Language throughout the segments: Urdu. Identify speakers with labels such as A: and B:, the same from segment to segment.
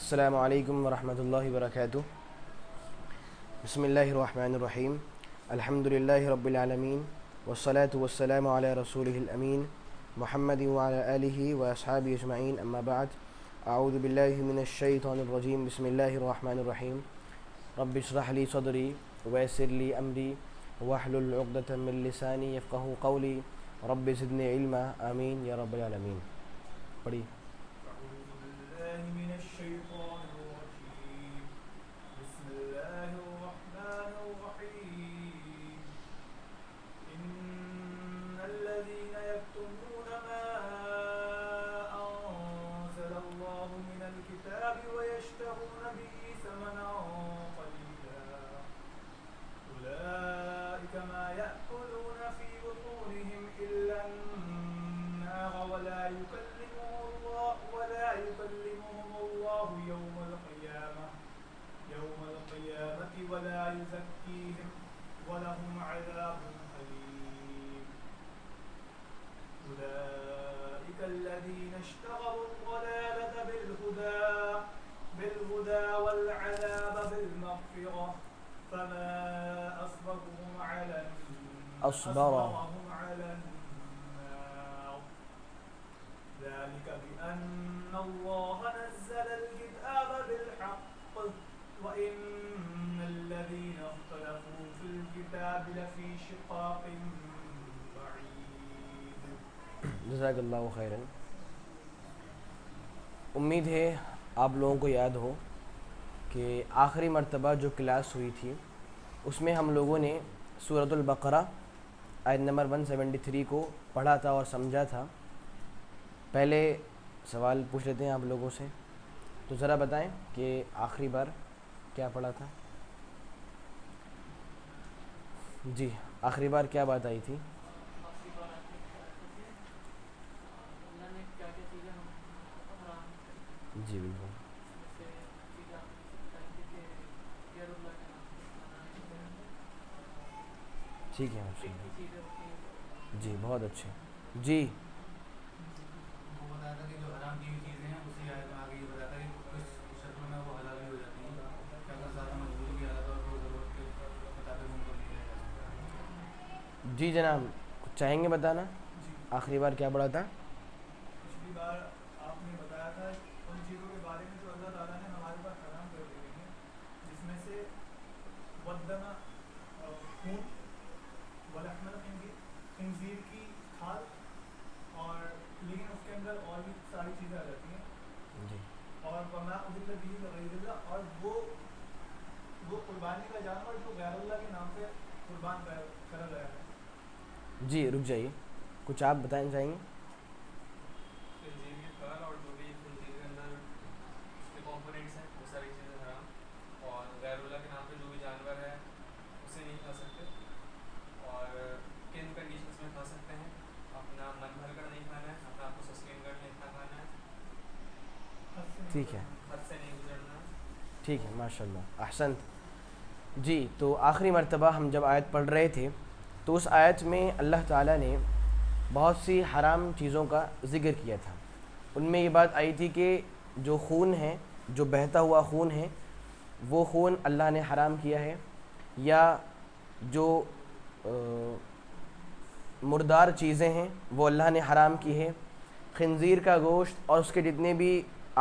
A: السلام علیکم ورحمۃ اللہ وبرکاتہ۔ بسم اللہ الرحمن الرحیم۔ الحمد للہ رب العالمین والصلاة والسلام علی رسولہ الامین محمد وعلی آلہ واصحابہ اجمعین، اما بعد۔ اعوذ باللہ من الشیطان الرجیم، بسم اللہ الرحمن الرحیم۔ رب اشرح لی صدری ویسر لی امری واحلل عقدۃ من لسانی یفقہوا قولی رب زدنی علما، آمین یا رب العالمین۔ پڑھی۔
B: من الشيطان الرجيم بسم الله الرحمن الرحيم إن الذين يكتمون ما أنزل الله من الكتاب ويشترون به ثمنا قليلا أولئك ما يأكلون في بطونهم إلا النار ولا يكلمهم الله يوم القيامة ولا يزكيهم ولهم عذاب أليم أولئك الذين اشتروا الضلالة بالهدى والعذاب بالمغفرة فما أصبرهم على النار ذلك بأن الله نزل الكتاب بالحق وإن الذين اختلفوا في الكتاب لفي شقاق بعيد۔
A: جزاک اللہ خیرا۔ امید ہے آپ لوگوں کو یاد ہو کہ آخری مرتبہ جو کلاس ہوئی تھی اس میں ہم لوگوں نے سورۃ البقرہ آیت نمبر 173 کو پڑھا تھا اور سمجھا تھا۔ پہلے سوال پوچھ لیتے ہیں آپ لوگوں سے، تو ذرا بتائیں کہ آخری بار کیا پڑھا تھا؟ جی، آخری بار کیا بات آئی تھی؟ جی بالکل ٹھیک ہے، جی بہت اچھے۔ جی جی جناب، کچھ چاہیں گے بتانا؟ آخری بار کیا پڑھا تھا؟
B: پچھلی بار آپ نے بتایا تھا ان چیزوں کے بارے میں جو اللہ تعالیٰ نے ہمارے پاس حرام کر دی ہیں، جس میں سے ودم خون، ولحم خنزیر کی کھال، اور لیکن اس کے اندر اور بھی ساری چیزیں آ جاتی ہیں،
A: جی،
B: اور وما اہل بہ لغیر اللہ، اور وہ قربانی کا جانور جو غیر اللہ کے نام سے قربان کرا گیا ہے۔
A: جی رک جائیے، کچھ آپ بتائیں چاہیں گے؟
C: خنزیر کی کھال اور جو بھی خنزیر کے اندر اس کے کمپوننٹس ہیں وہ ساری چیزیں حرام، اور غیر اللہ کے نام پہ جو بھی جانور ہے اسے نہیں کھا سکتے، اور کن کنڈیشنز میں کھا سکتے ہیں؟ اپنا من بھر کر نہیں کھانا ہے، اپنا آپ کو سسٹین کر نہیں کھانا ہے،
A: ٹھیک ہے،
C: حد سے نہیں گزرنا ہے۔
A: ٹھیک ہے، ماشاء اللہ، احسنت۔ جی، تو آخری مرتبہ ہم جب آیت پڑھ رہے تھے تو اس آیت میں اللہ تعالیٰ نے بہت سی حرام چیزوں کا ذکر کیا تھا۔ ان میں یہ بات آئی تھی کہ جو خون ہے، جو بہتا ہوا خون ہے، وہ خون اللہ نے حرام کیا ہے، یا جو مردار چیزیں ہیں وہ اللہ نے حرام کی ہے، خنزیر کا گوشت اور اس کے جتنے بھی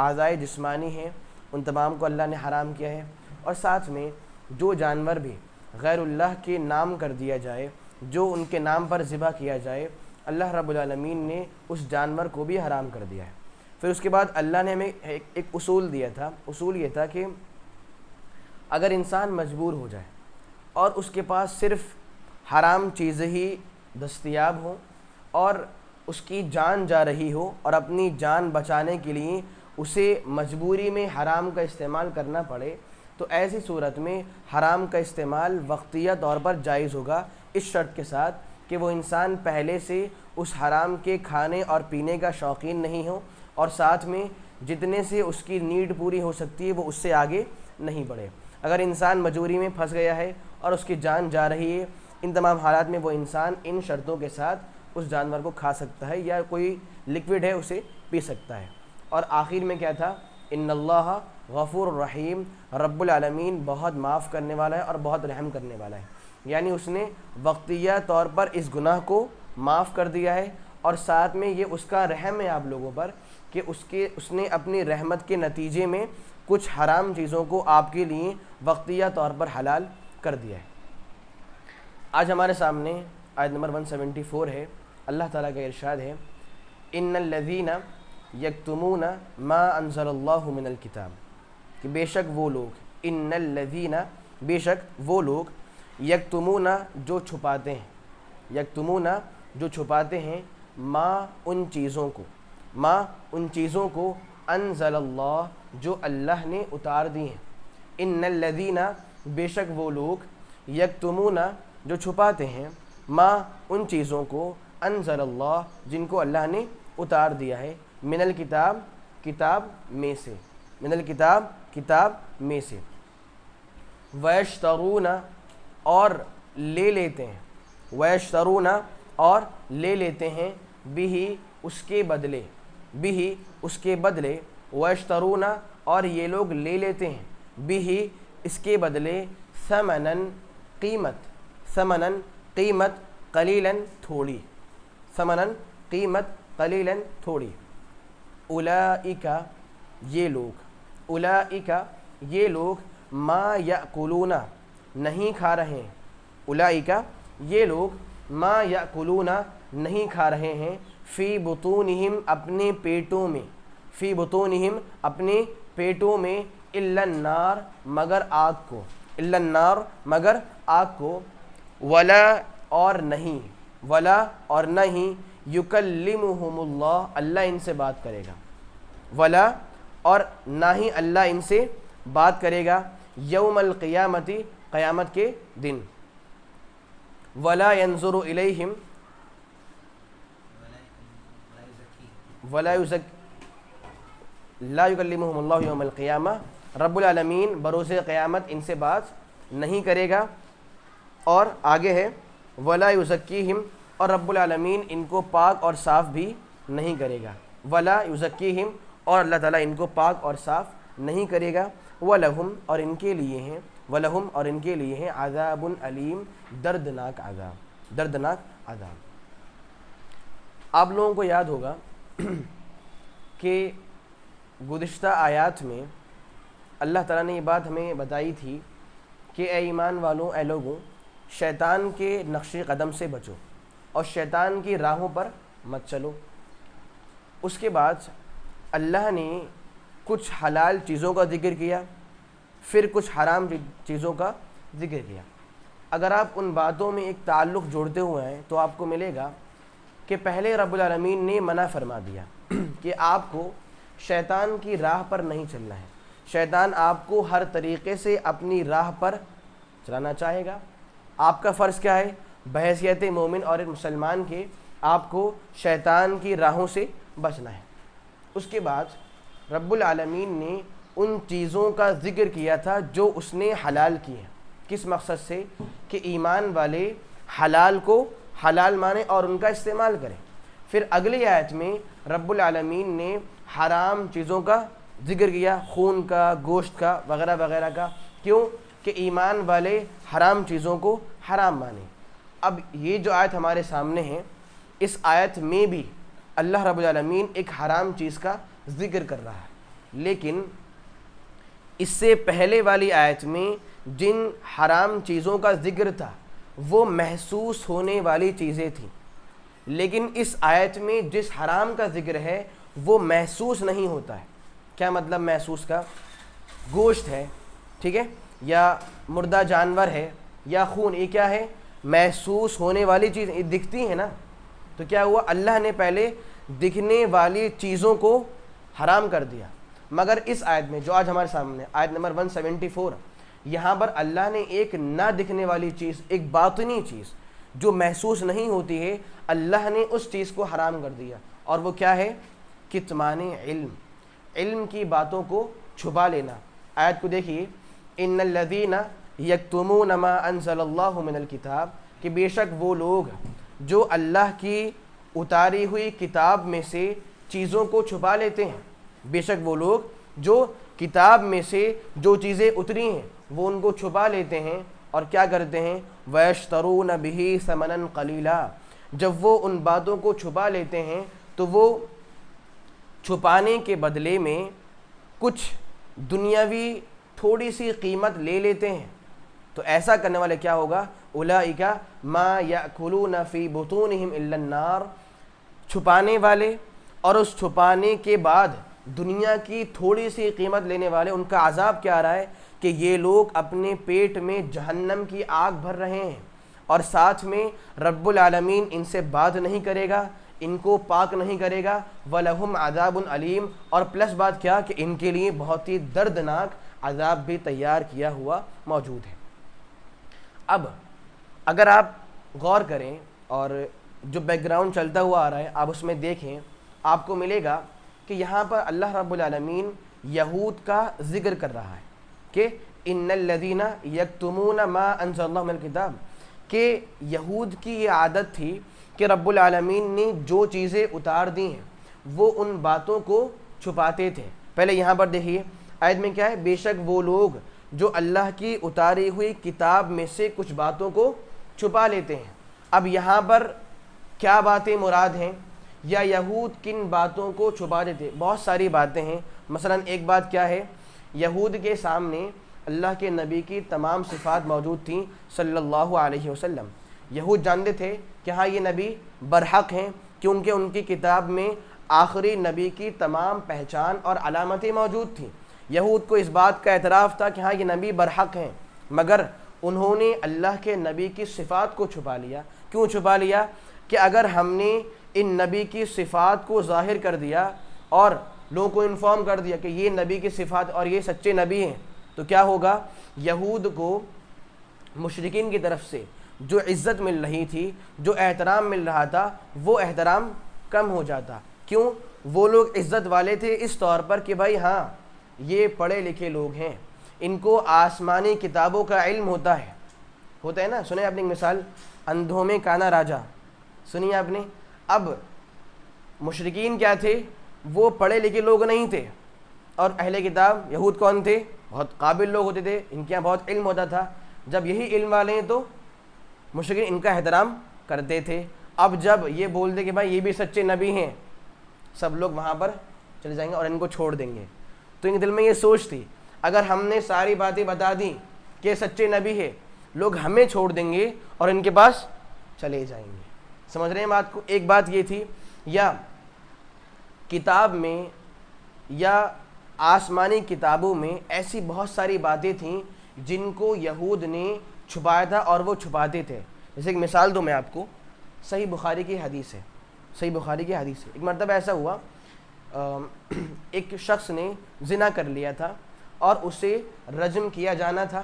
A: اعضائے جسمانی ہیں ان تمام کو اللہ نے حرام کیا ہے، اور ساتھ میں جو جانور بھی غیر اللہ کے نام کر دیا جائے، جو ان کے نام پر ذبح کیا جائے، اللہ رب العالمین نے اس جانور کو بھی حرام کر دیا ہے۔ پھر اس کے بعد اللہ نے ہمیں ایک اصول دیا تھا، اصول یہ تھا کہ اگر انسان مجبور ہو جائے اور اس کے پاس صرف حرام چیزیں ہی دستیاب ہوں اور اس کی جان جا رہی ہو اور اپنی جان بچانے کے لیے اسے مجبوری میں حرام کا استعمال کرنا پڑے، تو ایسی صورت میں حرام کا استعمال وقتیہ طور پر جائز ہوگا، اس شرط کے ساتھ کہ وہ انسان پہلے سے اس حرام کے کھانے اور پینے کا شوقین نہیں ہو، اور ساتھ میں جتنے سے اس کی نیڈ پوری ہو سکتی ہے وہ اس سے آگے نہیں بڑھے۔ اگر انسان مجبوری میں پھنس گیا ہے اور اس کی جان جا رہی ہے، ان تمام حالات میں وہ انسان ان شرطوں کے ساتھ اس جانور کو کھا سکتا ہے یا کوئی لکوڈ ہے اسے پی سکتا ہے۔ اور آخر میں کیا تھا؟ ان اللہ غفور الرحیم، رب العالمین بہت معاف کرنے والا ہے اور بہت رحم کرنے والا ہے. یعنی اس نے وقتیہ طور پر اس گناہ کو معاف کر دیا ہے، اور ساتھ میں یہ اس کا رحم ہے آپ لوگوں پر کہ اس نے اپنی رحمت کے نتیجے میں کچھ حرام چیزوں کو آپ کے لیے وقتیہ طور پر حلال کر دیا ہے. آج ہمارے سامنے آیت نمبر 174 ہے. اللہ تعالیٰ کا ارشاد ہے ان الذین یکتمون ما انزل اللہ من الکتاب، کہ بے شک وہ لوگ، ان الذین بے شک وہ لوگ، یکتمون جو چھپاتے ہیں، یکتمون جو چھپاتے ہیں، ما ان چیزوں کو، ما ان چیزوں کو، انزل اللہ جو اللہ نے اتار دی ہیں. ان الذین بے شک وہ لوگ، یکتمون جو چھپاتے ہیں، ما ان چیزوں کو، انزل اللہ جن کو اللہ نے اتار دیا ہے، من الکتاب کتاب میں سے، من الکتاب کتاب میں سے، ویشترون اور لے لیتے ہیں، ویشترون اور لے لیتے ہیں، بھی اس کے بدلے، بھی اس کے بدلے، ویشترون اور یہ لوگ لے لیتے ہیں، بھی اس کے بدلے، ثمنن قیمت، ثمنن قیمت، قلیلاً تھوڑی، ثمنن قیمت، قلیلاً تھوڑی. اولئک یہ لوگ، اولئک یہ لوگ، ما یأکلون نہیں کھا رہے ہیں، اولئک یہ لوگ، ما یأکلون نہیں کھا رہے ہیں، فی بطونہم اپنے پیٹوں میں، فی بطونہم اپنے پیٹوں میں، الا النار مگر آگ کو، الا النار مگر آگ کو، ولا اور نہیں، ولا اور نہیں، یکلمہم اللہ اللہ ان سے بات کرے گا، ولا اور نہ ہی اللہ ان سے بات کرے گا، یوم القیامتی قیامت کے دن، ولا ینظر الیہم ولا لا یکلمہم اللہ یوم القیامہ، رب العالمین بروز قیامت ان سے بات نہیں کرے گا. اور آگے ہے ولا یزکیہم اور رب العالمین ان کو پاک اور صاف بھی نہیں کرے گا، ولا یزکیہم اور اللہ تعالیٰ ان کو پاک اور صاف نہیں کرے گا. وَلَهُمْ اور ان کے لیے ہیں، وَلَهُمْ اور ان کے لیے ہیں، عذاب علیم دردناک عذاب، دردناک عذاب. آپ لوگوں کو یاد ہوگا کہ گزشتہ آیات میں اللہ تعالیٰ نے یہ بات ہمیں بتائی تھی کہ اے ایمان والوں، اے لوگوں، شیطان کے نقش قدم سے بچو اور شیطان کی راہوں پر مت چلو. اس کے بعد اللہ نے کچھ حلال چیزوں کا ذکر کیا، پھر کچھ حرام چیزوں کا ذکر کیا. اگر آپ ان باتوں میں ایک تعلق جوڑتے ہوئے ہیں تو آپ کو ملے گا کہ پہلے رب العالمین نے منع فرما دیا کہ آپ کو شیطان کی راہ پر نہیں چلنا ہے. شیطان آپ کو ہر طریقے سے اپنی راہ پر چلانا چاہے گا. آپ کا فرض کیا ہے؟ بحیثیت مومن اور مسلمان کے آپ کو شیطان کی راہوں سے بچنا ہے. اس کے بعد رب العالمین نے ان چیزوں کا ذکر کیا تھا جو اس نے حلال کی ہیں. کس مقصد سے؟ کہ ایمان والے حلال کو حلال مانیں اور ان کا استعمال کریں. پھر اگلی آیت میں رب العالمین نے حرام چیزوں کا ذکر کیا، خون کا، گوشت کا، وغیرہ وغیرہ کا. کیوں؟ کہ ایمان والے حرام چیزوں کو حرام مانیں. اب یہ جو آیت ہمارے سامنے ہے، اس آیت میں بھی اللہ رب العالمین ایک حرام چیز کا ذکر کر رہا ہے، لیکن اس سے پہلے والی آیت میں جن حرام چیزوں کا ذکر تھا وہ محسوس ہونے والی چیزیں تھیں، لیکن اس آیت میں جس حرام کا ذکر ہے وہ محسوس نہیں ہوتا ہے. کیا مطلب محسوس کا؟ گوشت ہے، ٹھیک ہے، یا مردہ جانور ہے، یا خون، یہ کیا ہے؟ محسوس ہونے والی چیز، یہ دکھتی ہیں نا. تو کیا ہوا؟ اللہ نے پہلے دکھنے والی چیزوں کو حرام کر دیا. مگر اس آیت میں جو آج ہمارے سامنے آیت نمبر 174، یہاں پر اللہ نے ایک نہ دکھنے والی چیز، ایک باطنی چیز جو محسوس نہیں ہوتی ہے، اللہ نے اس چیز کو حرام کر دیا. اور وہ کیا ہے؟ کتمان علم، علم کی باتوں کو چھپا لینا. آیت کو دیکھیے، ان الذین یکتمون ما انزل اللہ من الکتاب، کہ بے شک وہ لوگ جو اللہ کی اتاری ہوئی کتاب میں سے چیزوں کو چھپا لیتے ہیں. بے شک وہ لوگ جو کتاب میں سے جو چیزیں اتری ہیں وہ ان کو چھپا لیتے ہیں اور کیا کرتے ہیں وَيَشْتَرُونَ بِهِ ثَمَنًا قَلِيلًا، جب وہ ان باتوں کو چھپا لیتے ہیں تو وہ چھپانے کے بدلے میں کچھ دنیاوی تھوڑی سی قیمت لے لیتے ہیں. تو ایسا کرنے والے کیا ہوگا اولئک ما یأکلون فی بطونہم الا النار، چھپانے والے اور اس چھپانے کے بعد دنیا کی تھوڑی سی قیمت لینے والے، ان کا عذاب کیا آ رہا ہے کہ یہ لوگ اپنے پیٹ میں جہنم کی آگ بھر رہے ہیں، اور ساتھ میں رب العالمین ان سے بات نہیں کرے گا، ان کو پاک نہیں کرے گا. وَلَهُمْ عَذَابٌ عَلِيمٌ، اور پلس بات کیا کہ ان کے لیے بہت ہی دردناک عذاب بھی تیار کیا ہوا موجود ہے. اب اگر آپ غور کریں اور جو بیک گراؤنڈ چلتا ہوا آ رہا ہے آپ اس میں دیکھیں، آپ کو ملے گا کہ یہاں پر اللہ رب العالمین یہود کا ذکر کر رہا ہے کہ ان الذین یکتمون ما انزل اللہ من الکتاب، کہ یہود کی یہ عادت تھی کہ رب العالمین نے جو چیزیں اتار دی ہیں وہ ان باتوں کو چھپاتے تھے. پہلے یہاں پر دیکھیے آیت میں کیا ہے، بے شک وہ لوگ جو اللہ کی اتاری ہوئی کتاب میں سے کچھ باتوں کو چھپا لیتے ہیں. اب یہاں پر کیا باتیں مراد ہیں یا یہود کن باتوں کو چھپا دیتے؟ بہت ساری باتیں ہیں. مثلا ایک بات کیا ہے، یہود کے سامنے اللہ کے نبی کی تمام صفات موجود تھیں صلی اللہ علیہ وسلم. یہود جانتے تھے کہ ہاں یہ نبی برحق ہیں کیونکہ ان کی کتاب میں آخری نبی کی تمام پہچان اور علامتیں موجود تھیں. یہود کو اس بات کا اعتراف تھا کہ ہاں یہ نبی برحق ہیں، مگر انہوں نے اللہ کے نبی کی صفات کو چھپا لیا. کیوں چھپا لیا؟ کہ اگر ہم نے ان نبی کی صفات کو ظاہر کر دیا اور لوگوں کو انفارم کر دیا کہ یہ نبی کی صفات اور یہ سچے نبی ہیں تو کیا ہوگا، یہود کو مشرکین کی طرف سے جو عزت مل رہی تھی، جو احترام مل رہا تھا، وہ احترام کم ہو جاتا. کیوں؟ وہ لوگ عزت والے تھے اس طور پر کہ بھائی ہاں یہ پڑھے لکھے لوگ ہیں، ان کو آسمانی کتابوں کا علم ہوتا ہے نا. سنیں آپ نے ایک مثال، اندھوں میں کانا راجا سنی آپ نے. اب مشرکین کیا تھے، وہ پڑھے لکھے لوگ نہیں تھے، اور اہل کتاب یہود کون تھے، بہت قابل لوگ ہوتے تھے، ان کے یہاں بہت علم ہوتا تھا. جب یہی علم والے ہیں تو مشرکین ان کا احترام کرتے تھے. اب جب یہ بول دے کہ بھائی یہ بھی سچے نبی ہیں، سب لوگ وہاں پر چلے جائیں گے اور ان کو چھوڑ دیں گے. تو ان کے دل میں یہ سوچ تھی اگر ہم نے ساری باتیں بتا دیں کہ سچے نبی ہے، لوگ ہمیں چھوڑ دیں گے اور ان کے پاس چلے جائیں گے. سمجھ رہے ہیں بات کو؟ ایک بات یہ تھی. یا کتاب میں یا آسمانی کتابوں میں ایسی بہت ساری باتیں تھیں جن کو یہود نے چھپایا تھا اور وہ چھپاتے تھے. جیسے ایک مثال دوں میں آپ کو، صحیح بخاری کی حدیث ہے. ایک مرتبہ ایسا ہوا ایک شخص نے زنا کر لیا تھا اور اسے رجم کیا جانا تھا،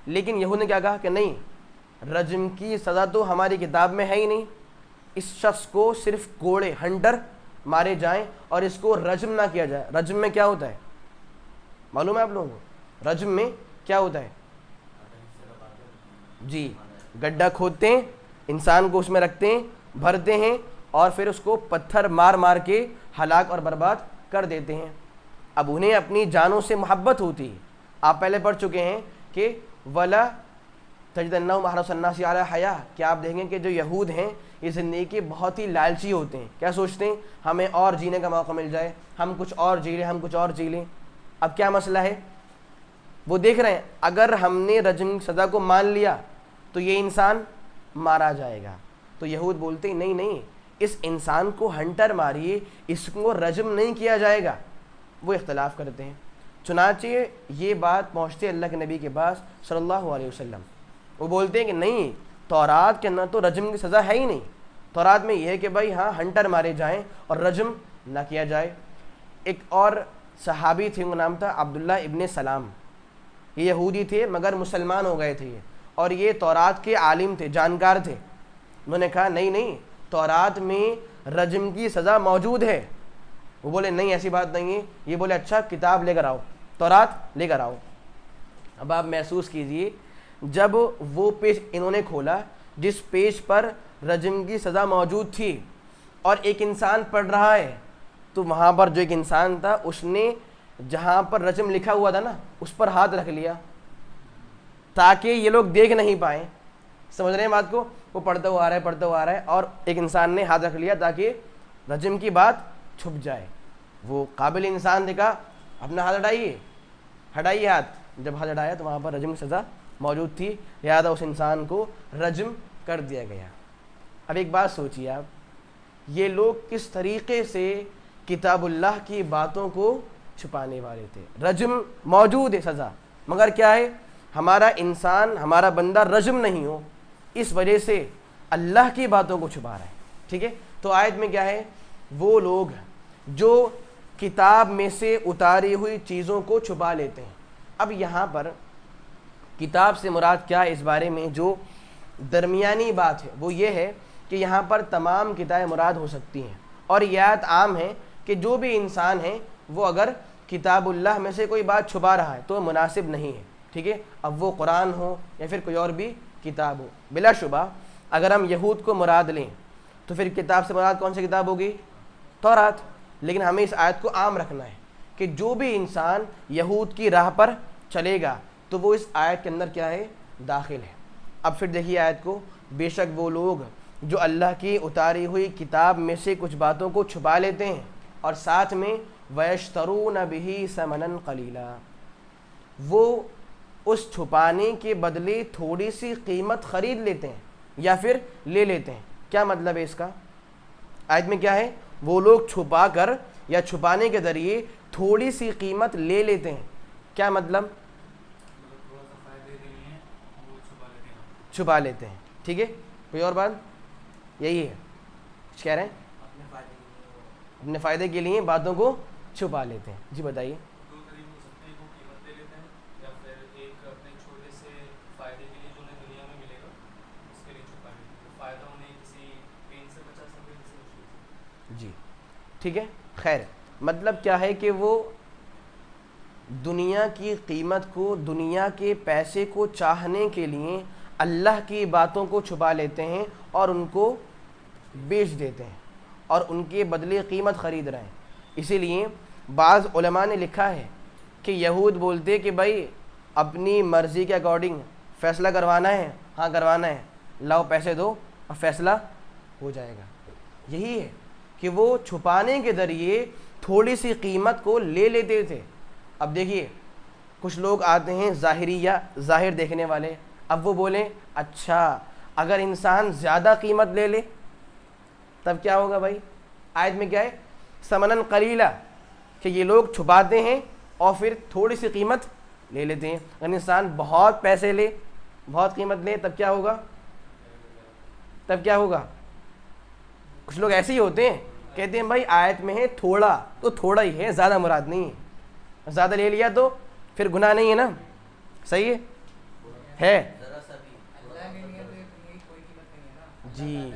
A: لیکن یہود نے کیا کہا کہ نہیں، رجم کی سزا تو ہماری کتاب میں ہے ہی نہیں، اس شخص کو صرف کوڑے ہنٹر مارے جائیں اور اس کو رجم نہ کیا جائے. رجم میں کیا ہوتا ہے معلوم ہے آپ لوگوں کو؟ رجم میں کیا ہوتا ہے؟ جی، گڈھا کھودتے ہیں، انسان کو اس میں رکھتے ہیں، بھرتے ہیں اور پھر اس کو پتھر مار مار کے ہلاک اور برباد کر دیتے ہیں. اب انہیں اپنی جانوں سے محبت ہوتی ہے. آپ پہلے پڑھ چکے ہیں کہ ولا تجدنہم احرص الناس علی حیاۃ، کہ آپ دیکھیں کہ جو یہود ہیں یہ زندگی کے بہت ہی لالچی ہوتے ہیں. کیا سوچتے ہیں؟ ہمیں اور جینے کا موقع مل جائے، ہم کچھ اور جی لیں. اب کیا مسئلہ ہے؟ وہ دیکھ رہے ہیں اگر ہم نے رجم سزا کو مان لیا تو یہ انسان مارا جائے گا. تو یہود بولتے ہیں نہیں، اس انسان کو ہنٹر ماریے، اس کو رجم نہیں کیا جائے گا. وہ اختلاف کرتے ہیں. چنانچہ یہ بات پہنچتے اللہ کے نبی کے پاس صلی اللہ علیہ وسلم. وہ بولتے ہیں کہ نہیں، تورات کے اندر تو رجم کی سزا ہے ہی نہیں. تورات میں یہ ہے کہ بھائی ہاں ہنٹر مارے جائیں اور رجم نہ کیا جائے. ایک اور صحابی تھے، ان کا نام تھا عبداللہ ابن سلام. یہ یہودی تھے مگر مسلمان ہو گئے تھے اور یہ تورات کے عالم تھے، جانکار تھے. انہوں نے کہا نہیں، تورات میں رجم کی سزا موجود ہے. وہ بولے نہیں ایسی بات نہیں ہے. یہ بولے اچھا کتاب لے کر آؤ، تورات لے کر آؤ. اب آپ محسوس کیجئے، جب وہ پیج انہوں نے کھولا جس پیج پر رجم کی سزا موجود تھی اور ایک انسان پڑھ رہا ہے، تو وہاں پر جو ایک انسان تھا اس نے جہاں پر رجم لکھا ہوا تھا نا اس پر ہاتھ رکھ لیا تاکہ یہ لوگ دیکھ نہیں پائیں. سمجھ رہے ہیں بات کو؟ وہ پڑھتا ہوا آ رہا ہے اور ایک انسان نے ہاتھ رکھ لیا تاکہ رجم کی بات چھپ جائے. وہ قابل انسان نے کہا اپنا ہاتھ ہٹائیے ہاتھ. جب ہاتھ ہٹایا تو وہاں پر رجم کی سزا موجود تھی، لہذا اس انسان کو رجم کر دیا گیا. اب ایک بات سوچیے آپ، یہ لوگ کس طریقے سے کتاب اللہ کی باتوں کو چھپانے والے تھے. رجم موجود ہے سزا، مگر کیا ہے، ہمارا انسان ہمارا بندہ رجم نہیں ہو، اس وجہ سے اللہ کی باتوں کو چھپا رہا ہے. ٹھیک ہے، تو آیت میں کیا ہے، وہ لوگ جو کتاب میں سے اتاری ہوئی چیزوں کو چھپا لیتے ہیں. اب یہاں پر کتاب سے مراد کیا ہے، اس بارے میں جو درمیانی بات ہے وہ یہ ہے کہ یہاں پر تمام کتابیں مراد ہو سکتی ہیں، اور یہ آیت عام ہے کہ جو بھی انسان ہے وہ اگر کتاب اللہ میں سے کوئی بات چھپا رہا ہے تو مناسب نہیں ہے. ٹھیک ہے، اب وہ قرآن ہو یا پھر کوئی اور بھی کتاب ہو. بلا شبہ اگر ہم یہود کو مراد لیں تو پھر کتاب سے مراد کون سی کتاب ہوگی؟ تورات. لیکن ہمیں اس آیت کو عام رکھنا ہے کہ جو بھی انسان یہود کی راہ پر چلے گا تو وہ اس آیت کے اندر کیا ہے، داخل ہے. اب پھر دیکھیے آیت کو، بے شک وہ لوگ جو اللہ کی اتاری ہوئی کتاب میں سے کچھ باتوں کو چھپا لیتے ہیں اور ساتھ میں وَيَشْتَرُونَ بِهِ ثَمَنًا قَلِيلًا، وہ اس چھپانے کے بدلے تھوڑی سی قیمت خرید لیتے ہیں یا پھر لے لیتے ہیں. کیا مطلب ہے اس کا؟ آیت میں کیا ہے، وہ لوگ چھپا کر یا چھپانے کے ذریعے تھوڑی سی قیمت لے لیتے ہیں. کیا مطلب؟ چھپا لیتے ہیں. ٹھیک ہے، کوئی اور بات؟ یہی ہے کچھ کہہ رہے ہیں، اپنے فائدے کے لیے باتوں کو چھپا لیتے ہیں. جی بتائیے.
C: دو طریقے ہو سکتے ہیں، وہ قیمت دے لیتے ہیں یا پھر ایک اپنے چھوٹے سے فائدے کے لیے جو انہیں دنیا میں ملے گا اس کے لیے چھپا لیتے ہیں، فائدہ انہیں کسی پین سے بچا سکے کسی مشکل سے.
A: جی ٹھیک ہے. خیر، مطلب کیا ہے کہ وہ دنیا کی قیمت کو، دنیا کے پیسے کو چاہنے کے لیے اللہ کی باتوں کو چھپا لیتے ہیں اور ان کو بیچ دیتے ہیں اور ان کے بدلے قیمت خرید رہے ہیں. اسی لیے بعض علماء نے لکھا ہے کہ یہود بولتے کہ بھائی اپنی مرضی کے اکارڈنگ فیصلہ کروانا ہے، ہاں کروانا ہے، لاؤ پیسے دو اور فیصلہ ہو جائے گا. یہی ہے کہ وہ چھپانے کے ذریعے تھوڑی سی قیمت کو لے لیتے تھے. اب دیکھیے کچھ لوگ آتے ہیں ظاہریہ، ظاہر دیکھنے والے، اب وہ بولیں اچھا اگر انسان زیادہ قیمت لے لے تب کیا ہوگا بھائی؟ آیت میں کیا ہے، ثمنًا قلیلا، کہ یہ لوگ چھپاتے ہیں اور پھر تھوڑی سی قیمت لے لیتے ہیں. اگر انسان بہت پیسے لے، بہت قیمت لے تب کیا ہوگا؟ تب کیا ہوگا؟ کچھ لوگ ایسے ہی ہوتے ہیں، کہتے ہیں بھائی آیت میں ہے تھوڑا تو تھوڑا ہی ہے، زیادہ مراد نہیں ہے. زیادہ لے لیا تو پھر گناہ نہیں ہے نا، صحیح ہے. جی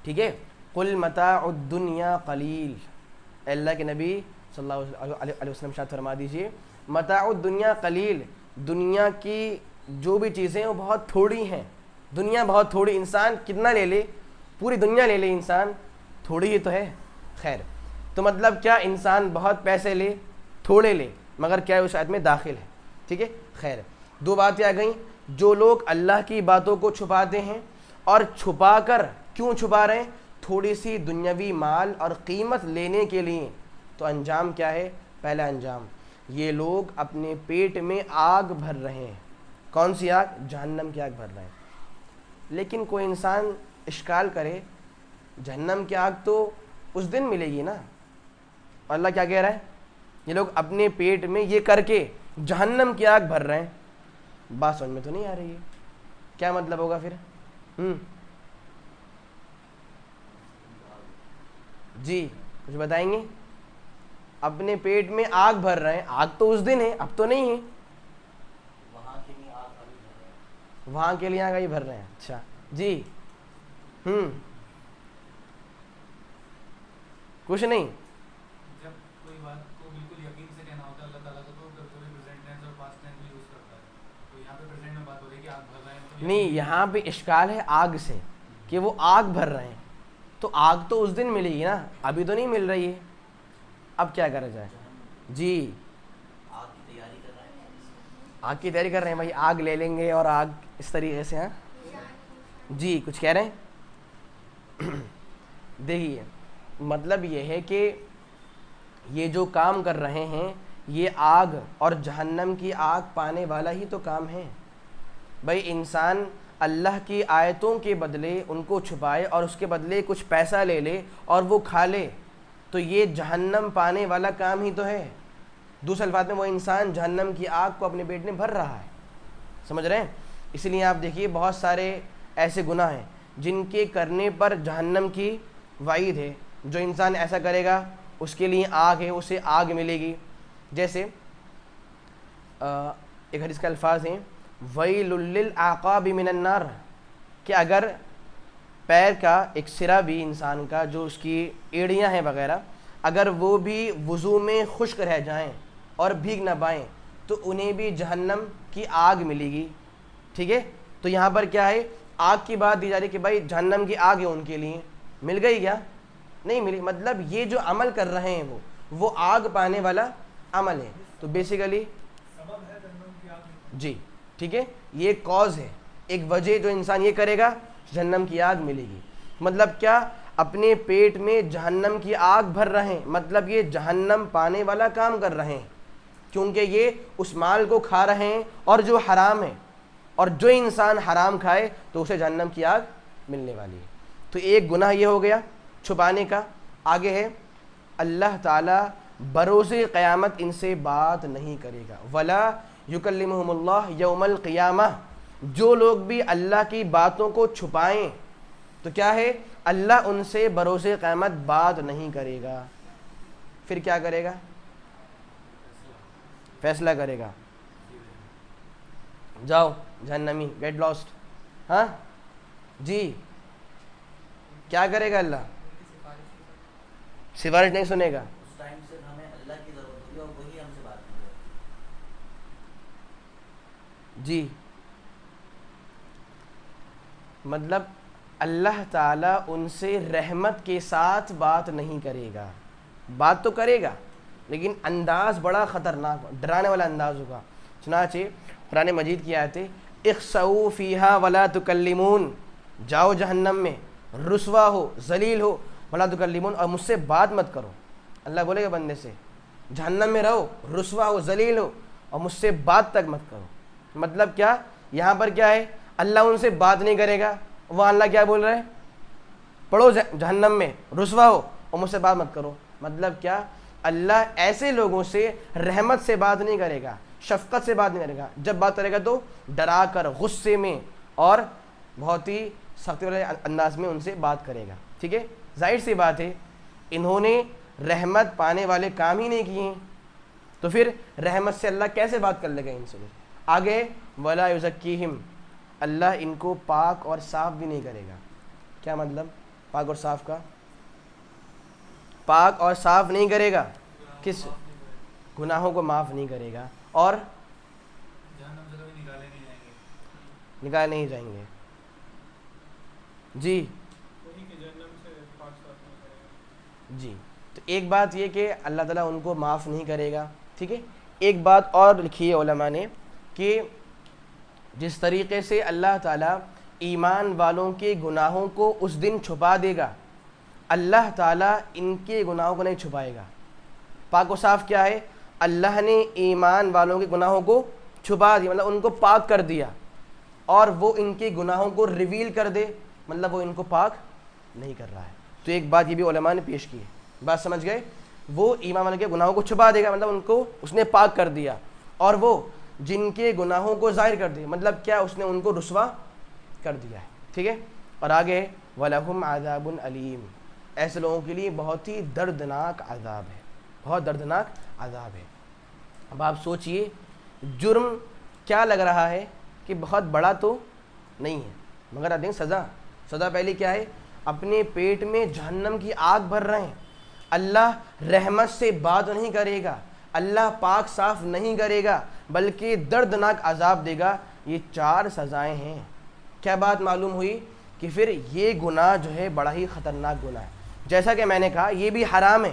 A: ٹھیک ہے. قل متاع الدنیا قلیل، اللہ کے نبی صلی اللہ علیہ وسلم شاد فرما دیجئے متاع الدنیا قلیل، دنیا کی جو بھی چیزیں ہیں وہ بہت تھوڑی ہیں. دنیا بہت تھوڑی، انسان کتنا لے لے، پوری دنیا لے لے انسان، تھوڑی ہی تو ہے. خیر، تو مطلب کیا، انسان بہت پیسے لے، تھوڑے لے، مگر کیا ہے اس آیت میں داخل ہے. ٹھیک ہے. خیر، دو باتیں آ گئیں. جو لوگ اللہ کی باتوں کو چھپاتے ہیں اور چھپا کر کیوں چھپا رہے ہیں؟ تھوڑی سی دنیاوی مال اور قیمت لینے کے لیے. تو انجام کیا ہے؟ پہلا انجام، یہ لوگ اپنے پیٹ میں آگ بھر رہے ہیں. کون سی آگ؟ جہنم کی آگ بھر رہے ہیں. لیکن کوئی انسان اشکال کرے، جہنم کی آگ تو اس دن ملے گی نا. اللہ کیا کہہ رہا ہے؟ یہ لوگ اپنے پیٹ میں یہ کر کے جہنم کی آگ بھر رہے ہیں. بات سمجھ میں تو نہیں آ رہی ہے، کیا مطلب ہوگا پھر؟ جی کچھ بتائیں گے؟ اپنے پیٹ میں آگ بھر رہے ہیں، آگ تو اس دن ہے، اب تو نہیں ہے. وہاں کے لیے آگ ابھی بھر رہے ہیں. اچھا جی. کچھ نہیں.
B: جب کوئی بات کو بالکل یقین سے کہنا ہوتا ہے اللہ تعالیٰ کو تو کبھی پریزنٹ ٹینس اور پاسٹ ٹینس بھی یوز کرتا ہے. تو یہاں پہ پریزنٹ میں بات ہو رہی ہے کہ آگ بھر رہے ہیں.
A: نہیں، یہاں پہ اشکال ہے آگ سے، کہ وہ آگ بھر رہے ہیں. تو آگ تو اس دن ملے گی نا، ابھی تو نہیں مل رہی ہے. اب کیا کرا جائے؟ جی
D: آگ کی تیاری کر رہے ہیں.
A: آگ کی تیاری کر رہے ہیں بھائی, آگ لے لیں گے اور آگ اس طریقے سے. ہاں جی کچھ کہہ رہے ہیں؟ دیکھیے مطلب یہ ہے کہ یہ جو کام کر رہے ہیں یہ آگ اور جہنم کی آگ پانے والا ہی تو کام ہے. بھائی انسان اللہ کی آیتوں کے بدلے ان کو چھپائے اور اس کے بدلے کچھ پیسہ لے لے اور وہ کھا لے, تو یہ جہنم پانے والا کام ہی تو ہے. دوسرے الفاظ میں وہ انسان جہنم کی آگ کو اپنے پیٹ میں بھر رہا ہے. سمجھ رہے ہیں؟ اس لیے آپ دیکھیے بہت سارے ایسے گناہ ہیں جن کے کرنے پر جہنم کی وعید ہے. جو انسان ایسا کرے گا اس کے لیے آگ ہے, اسے آگ ملے گی. جیسے ایک حدیث کا الفاظ ہیں ویل للعقاب من النار, کہ اگر پیر کا ایک سرا بھی انسان کا جو اس کی ایڑیاں ہیں وغیرہ اگر وہ بھی وضو میں خشک رہ جائیں اور بھیگ نہ پائیں تو انہیں بھی جہنم کی آگ ملے گی. ٹھیک ہے, تو یہاں پر کیا ہے, آگ کی بات دی جا رہی ہے کہ بھائی جہنم کی آگ ہے ان کے لیے, مل گئی کیا؟ نہیں ملی. مطلب یہ جو عمل کر رہے ہیں وہ آگ پانے والا عمل ہے. تو بیسیکلی
B: سبب ہے جہنم کی آگ میں.
A: جی ٹھیک ہے, یہ کاز ہے, ایک وجہ, جو انسان یہ کرے گا جہنم کی آگ ملے گی. مطلب کیا؟ اپنے پیٹ میں جہنم کی آگ بھر رہے ہیں, مطلب یہ جہنم پانے والا کام کر رہے ہیں کیونکہ یہ اس مال کو کھا رہے ہیں اور جو حرام ہے, اور جو انسان حرام کھائے تو اسے جہنم کی آگ ملنے والی ہے. تو ایک گناہ یہ ہو گیا چھپانے کا. آگے ہے اللہ تعالیٰ بروز قیامت ان سے بات نہیں کرے گا. ولا یکلمہم اللہ یوم القیامہ, جو لوگ بھی اللہ کی باتوں کو چھپائیں تو کیا ہے, اللہ ان سے بروز قیامت بات نہیں کرے گا. پھر کیا کرے گا؟ فیصلہ کرے گا, جاؤ جہنمی, گیٹ لاسٹ. ہاں جی کیا کرے گا اللہ؟ سفارش نہیں سنے گا.
D: اس ٹائم صرف ہمیں اللہ کی ضرورت ہوگی اور وہی ہم سے بات کرے گا.
A: جی مطلب اللہ تعالیٰ ان سے رحمت کے ساتھ بات نہیں کرے گا. بات تو کرے گا لیکن انداز بڑا خطرناک, ڈرانے والا انداز ہوگا. چنانچہ قرآن مجید کی آیت ہے اخسؤوا فیہا ولا تکلمون, جاؤ جہنم میں, رسوا ہو, ذلیل ہو, ولا تکلمون, اور مجھ سے بات مت کرو. اللہ بولے گا بندے سے جہنم میں رہو, رسوا ہو, ذلیل ہو, اور مجھ سے بات تک مت کرو. مطلب کیا؟ یہاں پر کیا ہے, اللہ ان سے بات نہیں کرے گا. وہاں اللہ کیا بول رہے ہیں, پڑھو جہنم میں, رسوا ہو اور مجھ سے بات مت کرو. مطلب کیا؟ اللہ ایسے لوگوں سے رحمت سے بات نہیں کرے گا, شفقت سے بات نہیں کرے گا. جب بات کرے گا تو ڈرا کر, غصے میں اور بہت ہی سختی والے انداز میں ان سے بات کرے گا. ٹھیک ہے, ظاہر سی بات ہے انہوں نے رحمت پانے والے کام ہی نہیں کیے ہیں تو پھر رحمت سے اللہ کیسے بات کر لے گا ان سے؟ آگے ولا یزکیہم, اللہ ان کو پاک اور صاف بھی نہیں کرے گا. کیا مطلب پاک اور صاف کا؟ پاک اور صاف نہیں کرے گا, کس گناہوں کو معاف نہیں کرے گا, اور
B: جہنم سے کبھی نکالے نہیں جائیں گے.
A: نکالے نہیں جائیں گے. جی
B: وہی کہ جہنم سے پاک صاف نہیں کرے گا.
A: جی تو ایک بات یہ کہ اللہ تعالیٰ ان کو معاف نہیں کرے گا. ٹھیک ہے, ایک بات اور لکھی ہے علماء نے کہ جس طریقے سے اللہ تعالیٰ ایمان والوں کے گناہوں کو اس دن چھپا دے گا, اللہ تعالیٰ ان کے گناہوں کو نہیں چھپائے گا. پاک و صاف کیا ہے؟ اللہ نے ایمان والوں کے گناہوں کو چھپا دیا, مطلب ان کو پاک کر دیا, اور وہ ان کے گناہوں کو ریویل کر دے, مطلب وہ ان کو پاک نہیں کر رہا ہے. تو ایک بات یہ بھی علماء نے پیش کی ہے, بات سمجھ گئے؟ وہ ایمان والوں کے گناہوں کو چھپا دے گا, مطلب ان کو اس نے پاک کر دیا, اور وہ جن کے گناہوں کو ظاہر کر دے, مطلب کیا, اس نے ان کو رسوا کر دیا ہے. ٹھیک ہے, اور آگے وَلَهُمْ عَذَابٌ عَلِيمٌ, ایسے لوگوں کے لیے بہت ہی دردناک عذاب ہے, بہت دردناک عذاب ہے. اب آپ سوچئے جرم کیا لگ رہا ہے کہ بہت بڑا تو نہیں ہے, مگر آپ دیکھیں سزا پہلے کیا ہے, اپنے پیٹ میں جہنم کی آگ بھر رہے ہیں, اللہ رحمت سے بات نہیں کرے گا, اللہ پاک صاف نہیں کرے گا, بلکہ دردناک عذاب دے گا. یہ 4 سزائیں ہیں. کیا بات معلوم ہوئی کہ پھر یہ گناہ جو ہے بڑا ہی خطرناک گناہ ہے. جیسا کہ میں نے کہا یہ بھی حرام ہے,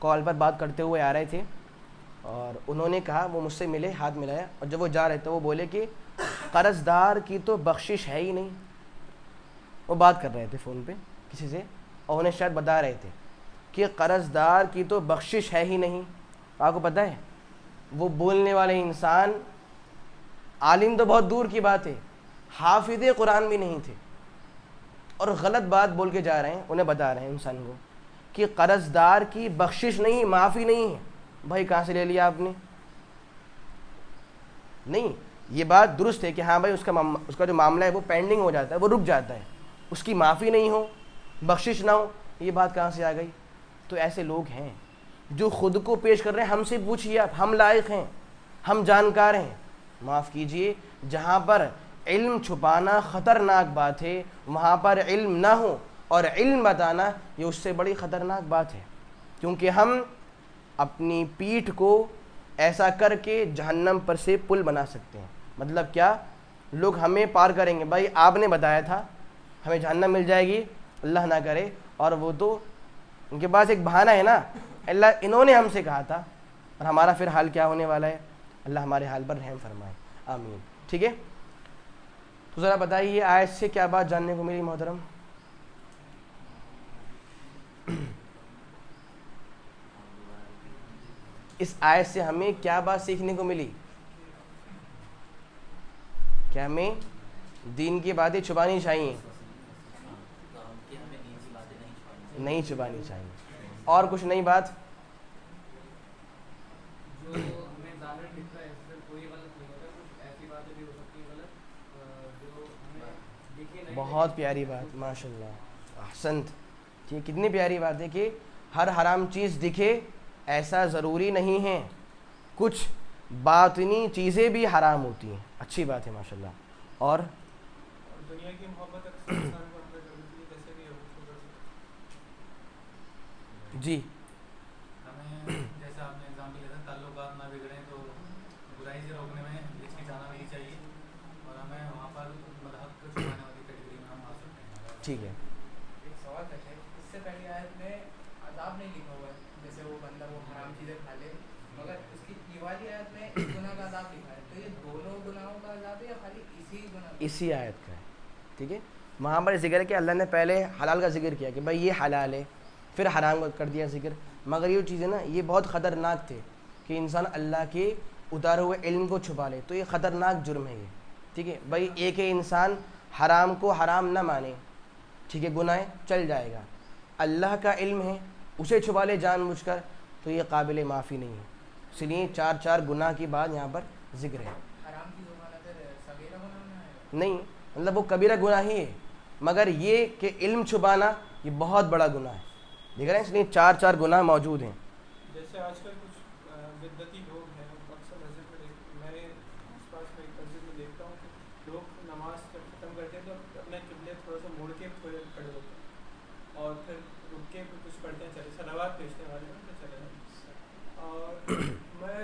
A: کال پر بات کرتے ہوئے آ رہے تھے اور انہوں نے کہا, وہ مجھ سے ملے, ہاتھ ملایا, اور جب وہ جا رہے تھے وہ بولے کہ قرض دار کی تو بخشش ہے ہی نہیں. وہ بات کر رہے تھے فون پہ کسی سے اور انہیں شاید بتا رہے تھے کہ قرض دار کی تو بخشش ہے ہی نہیں. آپ کو پتہ ہے وہ بولنے والے انسان عالم تو بہت دور کی بات ہے, حافظ قرآن بھی نہیں تھے, اور غلط بات بول کے جا رہے ہیں. انہیں بتا رہے ہیں انسان کو کہ قرض دار کی بخشش نہیں, معافی نہیں ہے. بھائی کہاں سے لے لیا آپ نے؟ نہیں, یہ بات درست ہے کہ ہاں بھائی اس کا جو معاملہ ہے وہ پینڈنگ ہو جاتا ہے, وہ رک جاتا ہے, اس کی معافی نہیں ہو, بخشش نہ ہو. یہ بات کہاں سے آ گئی؟ تو ایسے لوگ ہیں جو خود کو پیش کر رہے ہیں. ہم سے پوچھیے آپ, ہم لائق ہیں, ہم جانکار ہیں. معاف کیجئے, جہاں پر علم چھپانا خطرناک بات ہے وہاں پر علم نہ ہو اور علم بتانا یہ اس سے بڑی خطرناک بات ہے. کیونکہ ہم اپنی پیٹھ کو ایسا کر کے جہنم پر سے پل بنا سکتے ہیں. مطلب کیا؟ لوگ ہمیں پار کریں گے, بھائی آپ نے بتایا تھا ہمیں جہنم مل جائے گی, اللہ نہ کرے, اور وہ تو ان کے پاس ایک بہانہ ہے نا, اللہ انہوں نے ہم سے کہا تھا, اور ہمارا پھر حال کیا ہونے والا ہے. اللہ ہمارے حال پر رحم فرمائے, آمین. ٹھیک ہے, تو ذرا بتائیے آیت سے کیا بات جاننے کو ملی محترم؟ اس آیت سے ہمیں کیا بات سیکھنے کو ملی؟ کہ ہمیں دین کی باتیں چھپانی چاہیے,
D: کہ ہمیں دین کی باتیں نہیں چھپانی
A: نہیں چھپانی چاہیے. اور کچھ نئی بات؟
C: جو ہمیں ظاہر دکھتا ہے اس سے کوئی غلط نہیں ہوتا, کچھ ایسی باتیں بھی ہو سکتی ہیں غلط جو ہمیں دکھے نہیں.
A: بہت پیاری بات, ماشاء اللہ, احسنت. ٹھیک, کتنی پیاری بات ہے کہ ہر حرام چیز دکھے ایسا ضروری نہیں ہے, کچھ باطنی چیزیں بھی حرام ہوتی ہیں. اچھی بات ہے ماشاء اللہ. اور
B: دنیا کی محبت اکثر انسان کو اندر کر دیتی ہے, جیسے کہ
A: جی,
C: ہمیں جیسے آپ نے ایگزامپل لیا تھا تعلقات نہ بگڑیں تو برائی سے روکنے میں ہچکچانا نہیں چاہیے, اور ہمیں وہاں پر حق کو چھپانے والی کیٹیگری میں ہم آ سکتے ہیں.
A: ٹھیک ہے.
E: ایک سوال ہے, اس سے پہلی آیت میں عذاب نہیں لکھا ہوا ہے, جیسے وہ بندہ وہ حرام چیزیں کھا لے, مگر اس کی یہ والی آیت میں اس گناہ کا عذاب لکھا ہے. تو یہ دونوں گناہوں کا عذاب ہے یا خالی اسی گناہ کا؟
A: اسی آیت کا ہے. ٹھیک ہے, وہاں پر ذکر ہے کہ اللہ نے پہلے حلال کا ذکر کیا کہ بھائی یہ حلال ہے, پھر حرام کا کر دیا ذکر. مگر یہ چیزیں نا یہ بہت خطرناک تھے کہ انسان اللہ کے اتارے ہوئے علم کو چھپا لے, تو یہ خطرناک جرم ہے یہ. ٹھیک ہے بھائی, ایک انسان حرام کو حرام نہ مانے, ٹھیک ہے, گناہ چل جائے گا, اللہ کا علم ہے اسے چھپا لے جان بوجھ کر, تو یہ قابل معافی نہیں ہے. اس لیے 4 گناہ کی بات یہاں پر ذکر ہے.
E: حرام کی زبان پھر صغیرہ گناہ میں آئے گا؟
A: نہیں, مطلب وہ کبیرہ گناہ ہی ہے, مگر یہ کہ علم چھپانا یہ بہت بڑا گناہ ہے. دیکھ رہے ہیں, اس لیے 4 گناہ موجود ہیں.
B: جیسے آج کل کچھ بدعتی لوگ ہیں, اکثر مسجد میں میں آس پاس میں ایک مسجد میں دیکھتا ہوں کہ لوگ نماز جب ختم کرتے ہیں تو اپنے قبلے تھوڑا سا موڑ کے تھوڑے کھڑے ہوتے ہیں, اور پھر رک کے کچھ پڑھتے ہیں, چلے صلوات پیشتے ہیں والے میں چلے جاتے ہیں. اور میں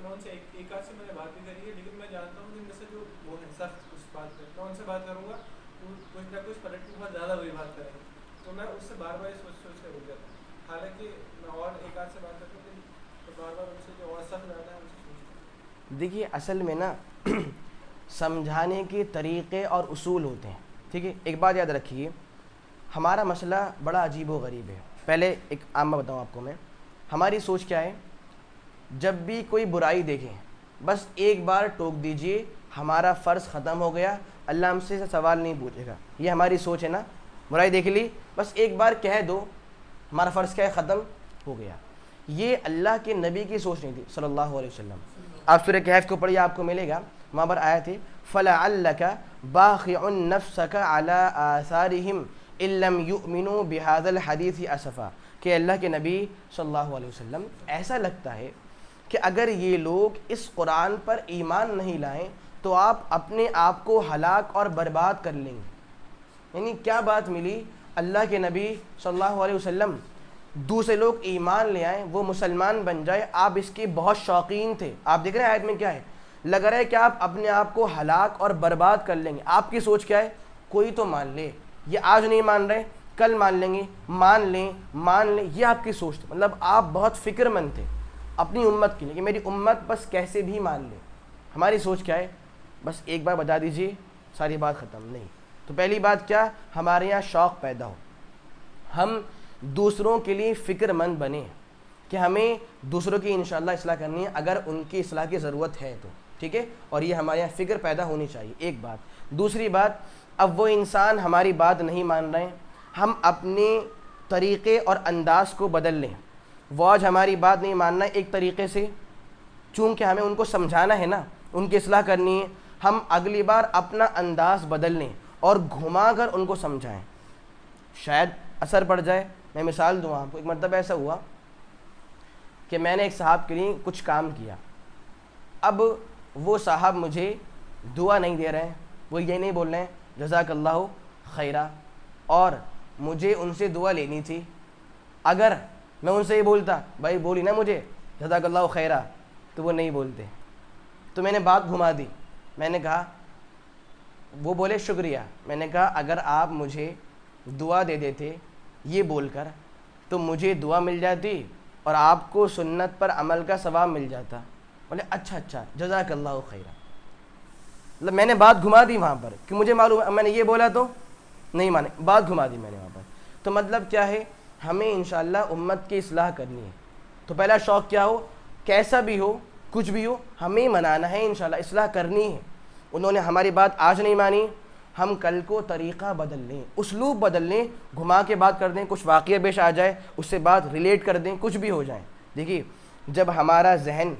B: ان سے ایک آدھ سے میں نے بات بھی کری ہے, لیکن میں جانتا ہوں کہ ان میں سے جو وہ ہے سخت اس بات پہ, میں ان سے بات کروں گا کچھ نہ کچھ پلٹ کے بہت زیادہ وہی بات کریں گے, تو میں اس سے بار بار سوچ کے رک جاتا ہوں. حالانکہ میں اور ایک آدھ سے بات کرتا ہوں تو بار بار ان سے جو اور سخت زیادہ ہے ان سے سوچتا ہوں.
A: دیکھیے اصل میں نا سمجھانے کے طریقے اور اصول ہوتے ہیں. ٹھیک ہے, ایک بات یاد رکھیے, ہمارا مسئلہ بڑا عجیب و غریب ہے. پہلے ایک عامہ بتاؤں آپ کو میں, ہماری سوچ کیا ہے, جب بھی کوئی برائی دیکھیں بس ایک بار ٹوک دیجئے, ہمارا فرض ختم ہو گیا, اللہ ہم سے سوال نہیں پوچھے گا. یہ ہماری سوچ ہے نا, برائی دیکھ لی بس ایک بار کہہ دو, ہمارا فرض کیا ہے, ختم ہو گیا. یہ اللہ کے نبی کی سوچ نہیں تھی صلی اللہ علیہ وسلم. آپ سورہ کہف کو پڑھیے, آپ کو ملے گا وہاں پر آیا تھے فَلَعَلَّكَ بَاخِعٌ نَفْسَكَ عَلَىٰ آثَارِهِمْ إِن لَّمْ يُؤْمِنُوا بِهَٰذَا الْحَدِيثِ أَسَفًا. کہ اللہ کے نبی صلی اللہ علیہ وسلم ایسا لگتا ہے کہ اگر یہ لوگ اس قرآن پر ایمان نہیں لائیں تو آپ اپنے آپ کو ہلاک اور برباد کر لیں گے. یعنی کیا بات ملی, اللہ کے نبی صلی اللہ علیہ وسلم دوسرے لوگ ایمان لے آئیں, وہ مسلمان بن جائے, آپ اس کے بہت شوقین تھے. آپ دیکھ رہے ہیں آیت میں کیا ہے, لگ رہا ہے کہ آپ اپنے آپ کو ہلاک اور برباد کر لیں گے. آپ کی سوچ کیا ہے, کوئی تو مان لے, یہ آج نہیں مان رہے کل مان لیں گے، مان لیں، یہ آپ کی سوچ تھی. مطلب آپ بہت فکر مند تھے اپنی امت کے لیے کہ میری امت بس کیسے بھی مان لے. ہماری سوچ کیا ہے؟ بس ایک بار بتا دیجئے ساری بات ختم. نہیں. تو پہلی بات کیا، ہمارے یہاں شوق پیدا ہو، ہم دوسروں کے لیے فکر مند بنیں کہ ہمیں دوسروں کی انشاءاللہ اصلاح کرنی ہے اگر ان کی اصلاح کی ضرورت ہے تو. ٹھیک ہے، اور یہ ہمارے یہاں فکر پیدا ہونی چاہیے. ایک بات. دوسری بات، اب وہ انسان ہماری بات نہیں مان رہے ہیں، ہم اپنے طریقے اور انداز کو بدل لیں. وہ آج ہماری بات نہیں ماننا ہے ایک طریقے سے، چونکہ ہمیں ان کو سمجھانا ہے نا، ان کی اصلاح کرنی ہے، ہم اگلی بار اپنا انداز بدل لیں اور گھما کر ان کو سمجھائیں، شاید اثر پڑ جائے. میں مثال دوں آپ کو. ایک مرتبہ ایسا ہوا کہ میں نے ایک صاحب کے لیے کچھ کام کیا. اب وہ صاحب مجھے دعا نہیں دے رہے ہیں، وہ یہ نہیں بول رہے ہیں جزاک اللہ خیرہ، اور مجھے ان سے دعا لینی تھی. اگر میں ان سے یہ بولتا بھائی بولی نا مجھے جزاک اللہ خیرہ، تو وہ نہیں بولتے. تو میں نے بات گھما دی. میں نے کہا، وہ بولے شکریہ. میں نے کہا اگر آپ مجھے دعا دے دیتے یہ بول کر تو مجھے دعا مل جاتی اور آپ کو سنت پر عمل کا ثواب مل جاتا. بولے اچھا جزاک اللہ خیرہ. مطلب میں نے بات گھما دی وہاں پر کہ مجھے معلوم میں نے یہ بولا تو نہیں مانے، بات گھما دی میں نے وہاں پر. تو مطلب کیا ہے، ہمیں انشاءاللہ امت کی اصلاح کرنی ہے. تو پہلا شوق کیا ہو، کیسا بھی ہو، کچھ بھی ہو، ہمیں منانا ہے انشاءاللہ، اصلاح کرنی ہے. انہوں نے ہماری بات آج نہیں مانی، ہم کل کو طریقہ بدل لیں، اسلوب بدل لیں، گھما کے بات کر دیں، کچھ واقعہ پیش آ جائے اس سے بات ریلیٹ کر دیں، کچھ بھی ہو جائے. دیکھیے جب ہمارا ذہن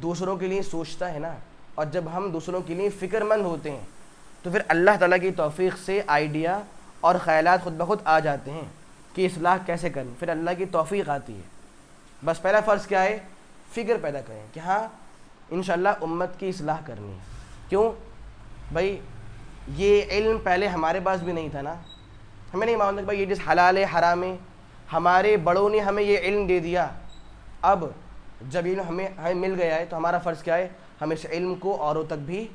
A: دوسروں کے لیے سوچتا ہے نا، اور جب ہم دوسروں کے لیے فکر مند ہوتے ہیں تو پھر اللہ تعالیٰ کی توفیق سے آئیڈیا اور خیالات خود بخود آ جاتے ہیں کہ اصلاح کیسے کریں. پھر اللہ کی توفیق آتی ہے. بس پہلا فرض کیا ہے، فکر پیدا کریں کہ ہاں انشاءاللہ امت کی اصلاح کرنی ہے. کیوں بھائی، یہ علم پہلے ہمارے پاس بھی نہیں تھا نا، ہمیں نہیں معلوم تھا کہ بھائی یہ جس حلال ہے حرام ہے. ہمارے بڑوں نے ہمیں یہ علم دے دیا. اب جب علم ہمیں مل گیا ہے تو ہمارا فرض کیا ہے، ہم اس علم کو اوروں تک بھی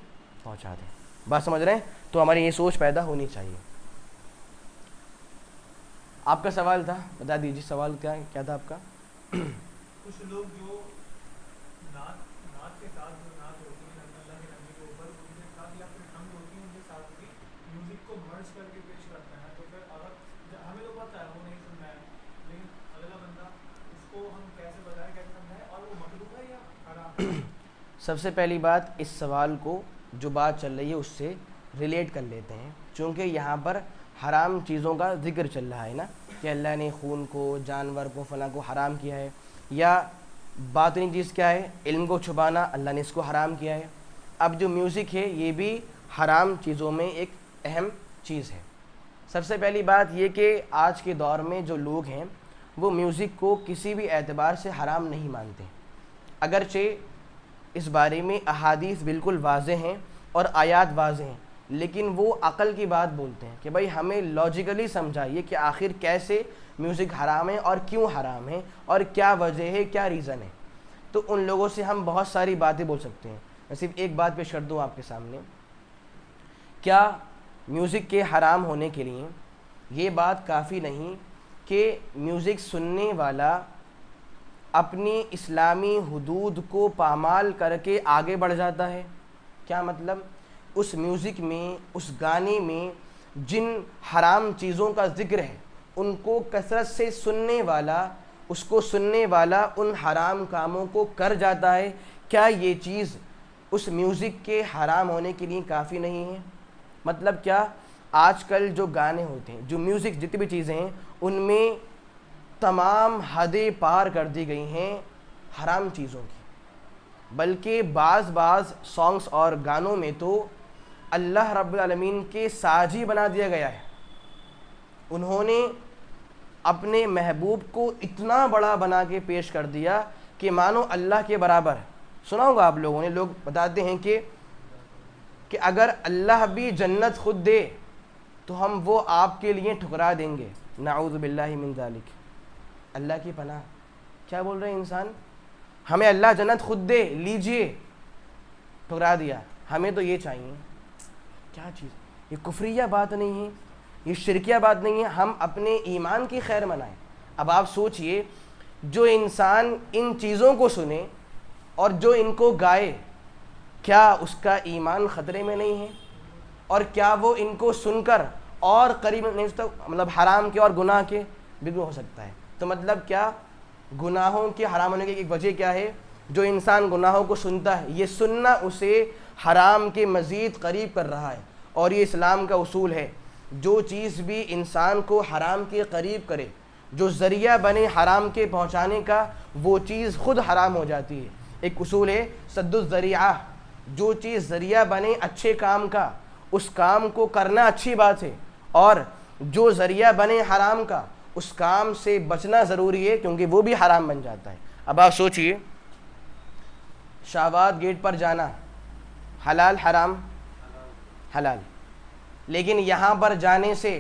A: پہنچا دیں. بات سمجھ رہے ہیں؟ تو ہماری یہ سوچ پیدا ہونی چاہیے. آپ کا سوال تھا، بتا دیجیے سوال کیا تھا آپ کا؟
B: کچھ لوگ جو نعت کے ساتھ جو نعت ہوتی ہے اللہ کے نبی کے اوپر، ان کے ساتھ یا پھر حمد ہوتی ہے ان کے ساتھ بھی میوزک کو مرج کر کے پیش کرتے ہیں. تو پھر اگر ہمیں تو پتہ ہے وہ نہیں سننا ہے، لیکن اگلا بندہ اس کو ہم کیسے بتائیں، کیسے سمجھائیں، اور وہ مطلوب ہے یا حرام؟
A: سب سے پہلی بات، اس سوال کو جو بات چل رہی ہے اس سے ریلیٹ کر لیتے ہیں، چونکہ یہاں پر حرام چیزوں کا ذکر چل رہا ہے نا، کہ اللہ نے خون کو، جانور کو، فلاں کو حرام کیا ہے. یا باطنی چیز کیا ہے، علم کو چھپانا، اللہ نے اس کو حرام کیا ہے. اب جو میوزک ہے یہ بھی حرام چیزوں میں ایک اہم چیز ہے. سب سے پہلی بات یہ کہ آج کے دور میں جو لوگ ہیں وہ میوزک کو کسی بھی اعتبار سے حرام نہیں مانتے، اگرچہ اس بارے میں احادیث بالکل واضح ہیں اور آیات واضح ہیں، لیکن وہ عقل کی بات بولتے ہیں کہ بھائی ہمیں لاجیکلی سمجھائیے کہ آخر کیسے میوزک حرام ہے اور کیوں حرام ہے اور کیا وجہ ہے، کیا ریزن ہے. تو ان لوگوں سے ہم بہت ساری باتیں بول سکتے ہیں. میں صرف ایک بات پیش کر دوں آپ کے سامنے، کیا میوزک کے حرام ہونے کے لیے یہ بات کافی نہیں کہ میوزک سننے والا اپنی اسلامی حدود کو پامال کر کے آگے بڑھ جاتا ہے؟ کیا مطلب، اس میوزک میں، اس گانے میں جن حرام چیزوں کا ذکر ہے ان کو کثرت سے سننے والا، اس کو سننے والا ان حرام کاموں کو کر جاتا ہے، کیا یہ چیز اس میوزک کے حرام ہونے کے لیے کافی نہیں ہے؟ مطلب کیا، آج کل جو گانے ہوتے ہیں، جو میوزک، جتنی بھی چیزیں ہیں، ان میں تمام حدیں پار کر دی گئی ہیں حرام چیزوں کی. بلکہ بعض سانگس اور گانوں میں تو اللہ رب العالمین کے ساجی بنا دیا گیا ہے. انہوں نے اپنے محبوب کو اتنا بڑا بنا کے پیش کر دیا کہ مانو اللہ کے برابر. سنا ہوگا آپ لوگوں نے، لوگ بتاتے ہیں کہ اگر اللہ بھی جنت خود دے تو ہم وہ آپ کے لیے ٹھکرا دیں گے. نعوذ باللہ من ذالک. اللہ کی پناہ، کیا بول رہے ہیں انسان، ہمیں اللہ جنت خود دے، لیجئے، ٹھکرا دیا، ہمیں تو یہ چاہیے. کیا چیز، یہ کفریہ بات نہیں ہے، یہ شرکیہ بات نہیں ہے، ہم اپنے ایمان کی خیر منائیں۔ اب آپ سوچئے جو انسان ان چیزوں کو سنے اور جو ان کو گائے، کیا اس کا ایمان خطرے میں نہیں ہے؟ اور کیا وہ ان کو سن کر اور قریب نہیں ہوتا، مطلب حرام کے اور گناہ کے بالکل ہو سکتا ہے۔ تو مطلب کیا گناہوں کے حرام ہونے کی ایک وجہ کیا ہے؟ جو انسان گناہوں کو سنتا ہے، یہ سننا اسے حرام کے مزید قریب کر رہا ہے، اور یہ اسلام کا اصول ہے، جو چیز بھی انسان کو حرام کے قریب کرے، جو ذریعہ بنے حرام کے پہنچانے کا، وہ چیز خود حرام ہو جاتی ہے۔ ایک اصول ہے سد الذریعہ، جو چیز ذریعہ بنے اچھے کام کا، اس کام کو کرنا اچھی بات ہے، اور جو ذریعہ بنے حرام کا، اس کام سے بچنا ضروری ہے، کیونکہ وہ بھی حرام بن جاتا ہے۔ اب آپ سوچئے شاہباد گیٹ پر جانا حلال حرام؟ حلال۔ لیکن یہاں پر جانے سے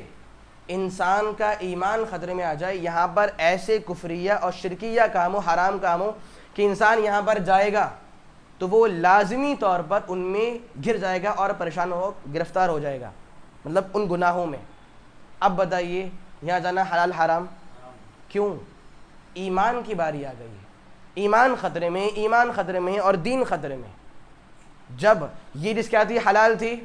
A: انسان کا ایمان خطرے میں آ جائے، یہاں پر ایسے کفریہ اور شرکیہ کاموں، حرام کاموں کہ انسان یہاں پر جائے گا تو وہ لازمی طور پر ان میں گر جائے گا اور پریشان ہو، گرفتار ہو جائے گا، مطلب ان گناہوں میں۔ اب بتائیے یہاں جانا حلال حرام؟ کیوں؟ ایمان کی باری آ گئی ہے، ایمان خطرے میں، ایمان خطرے میں اور دین خطرے میں۔ جب یہ چیز کیا تھی؟ حلال تھی،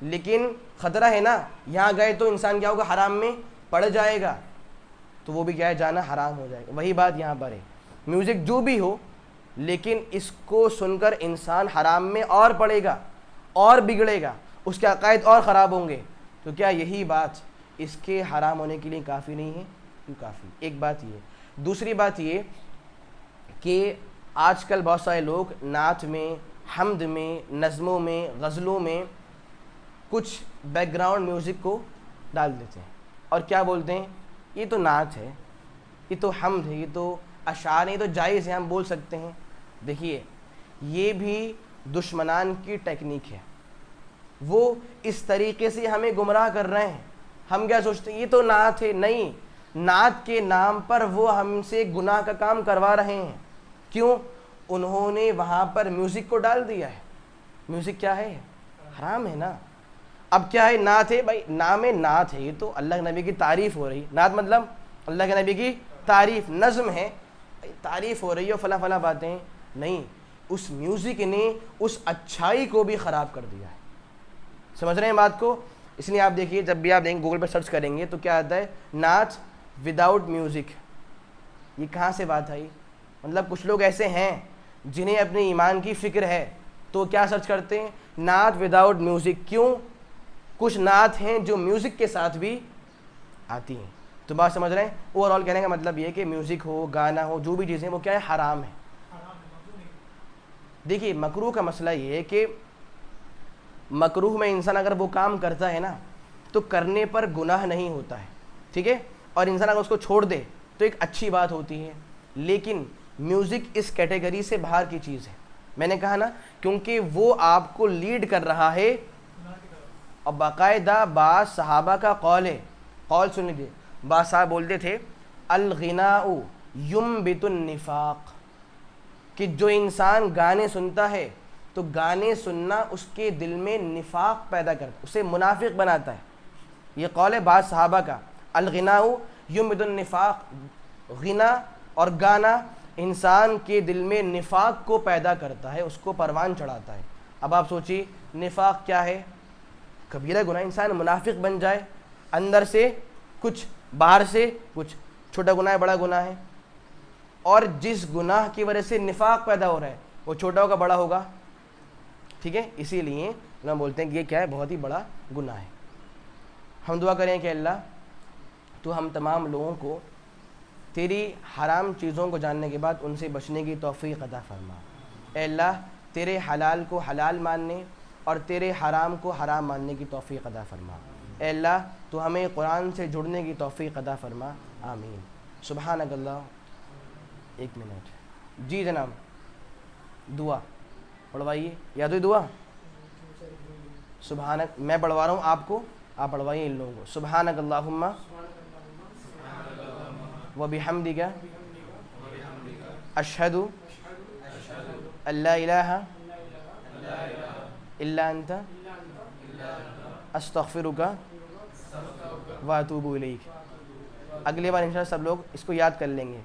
A: لیکن خطرہ ہے نا، یہاں گئے تو انسان کیا ہوگا؟ حرام میں پڑ جائے گا، تو وہ بھی کیا ہے؟ جانا حرام ہو جائے گا۔ وہی بات یہاں پر ہے، میوزک جو بھی ہو، لیکن اس کو سن کر انسان حرام میں اور پڑے گا اور بگڑے گا، اس کے عقائد اور خراب ہوں گے، تو کیا یہی بات اس کے حرام ہونے کے لیے کافی نہیں ہے؟ کیوں کافی؟ ایک بات یہ۔ دوسری بات یہ کہ آج کل بہت سارے لوگ نعت میں، حمد میں، نظموں میں، غزلوں میں کچھ بیک گراؤنڈ میوزک کو ڈال دیتے ہیں، اور کیا بولتے ہیں؟ یہ تو نعت ہے، یہ تو حمد ہے، یہ تو اشعار ہے، یہ تو جائز ہے، ہم بول سکتے ہیں۔ دیکھیے یہ بھی دشمنان کی ٹیکنیک ہے، وہ اس طریقے سے ہمیں گمراہ کر رہے ہیں۔ ہم کیا سوچتے ہیں؟ یہ تو نعت ہے، نہیں، نعت کے نام پر وہ ہم سے گناہ کا کام کروا رہے ہیں۔ کیوں؟ انہوں نے وہاں پر میوزک کو ڈال دیا ہے۔ میوزک کیا ہے؟ حرام ہے نا۔ اب کیا ہے؟ نعت ہے، بھائی نام نعت ہے، یہ تو اللہ کے نبی کی تعریف ہو رہی ہے، نعت مطلب اللہ کے نبی کی تعریف، نظم ہے، تعریف ہو رہی ہے، فلاں فلاں باتیں نہیں، اس میوزک نے اس اچھائی کو بھی خراب کر دیا ہے۔ سمجھ رہے ہیں بات کو؟ اس لیے آپ دیکھیے جب بھی آپ دیکھیں گوگل پہ سرچ کریں گے تو کیا آتا ہے؟ نعت وداؤٹ میوزک۔ یہ کہاں سے بات آئی؟ مطلب کچھ لوگ ایسے ہیں جنہیں اپنے ایمان کی فکر ہے تو کیا سرچ کرتے ہیں؟ نعت وداؤٹ میوزک۔ کیوں؟ کچھ نعت ہیں جو میوزک کے ساتھ بھی آتی ہیں۔ تو بات سمجھ رہے ہیں؟ اوور آل کہنے کا مطلب یہ کہ میوزک ہو، گانا ہو، جو بھی چیزیں وہ کیا ہے؟ حرام ہے۔ دیکھیے مکروہ کا مسئلہ یہ ہے کہ مکروہ میں انسان اگر وہ کام کرتا ہے نا تو کرنے پر گناہ نہیں ہوتا ہے، ٹھیک ہے، اور انسان اگر اس کو چھوڑ دے تو ایک اچھی بات ہوتی ہے۔ لیکن میوزک اس کیٹیگری سے باہر کی چیز ہے، میں نے کہا نا، کیونکہ وہ آپ کو لیڈ کر رہا ہے، اور باقاعدہ بعض صحابہ کا قول ہے، قول سن لیجیے، بعض صاحب بولتے تھے الغناء ينبت النفاق، کہ جو انسان گانے سنتا ہے تو گانے سننا اس کے دل میں نفاق پیدا کرتا ہے، اسے منافق بناتا ہے۔ یہ قول ہے بعض صحابہ کا، الغناء ينبت النفاق، غنا اور گانا انسان کے دل میں نفاق کو پیدا کرتا ہے، اس کو پروان چڑھاتا ہے۔ اب آپ سوچیے نفاق کیا ہے؟ کبیرہ گناہ، انسان منافق بن جائے، اندر سے کچھ، باہر سے کچھ، چھوٹا گناہ ہے، بڑا گناہ ہے، اور جس گناہ کی وجہ سے نفاق پیدا ہو رہا ہے وہ چھوٹا ہوگا بڑا ہوگا، ٹھیک ہے، اسی لیے ہم بولتے ہیں کہ یہ کیا ہے؟ بہت ہی بڑا گناہ ہے۔ ہم دعا کریں کہ اللہ تو ہم تمام لوگوں کو تیری حرام چیزوں کو جاننے کے بعد ان سے بچنے کی توفیق عطا فرما۔ اے اللہ تیرے حلال کو حلال ماننے اور تیرے حرام کو حرام ماننے کی توفیق عطا فرما۔ اے اللہ تو ہمیں قرآن سے جڑنے کی توفیق عطا فرما، آمین۔ سبحانک اللہ، ایک منٹ جی جناب، دعا پڑھوائیے، یاد ہوئی دعا؟ سبحانک، میں پڑھوا رہا ہوں آپ کو، آپ پڑھوائیے ان لوگوں کو۔ سبحانک اللہم و بحمدک اشہد ان لا الہ الا انت استغفرک واتوبوا الیک. اگلی بار انشاءاللہ سب لوگ اس کو یاد کر لیں گے.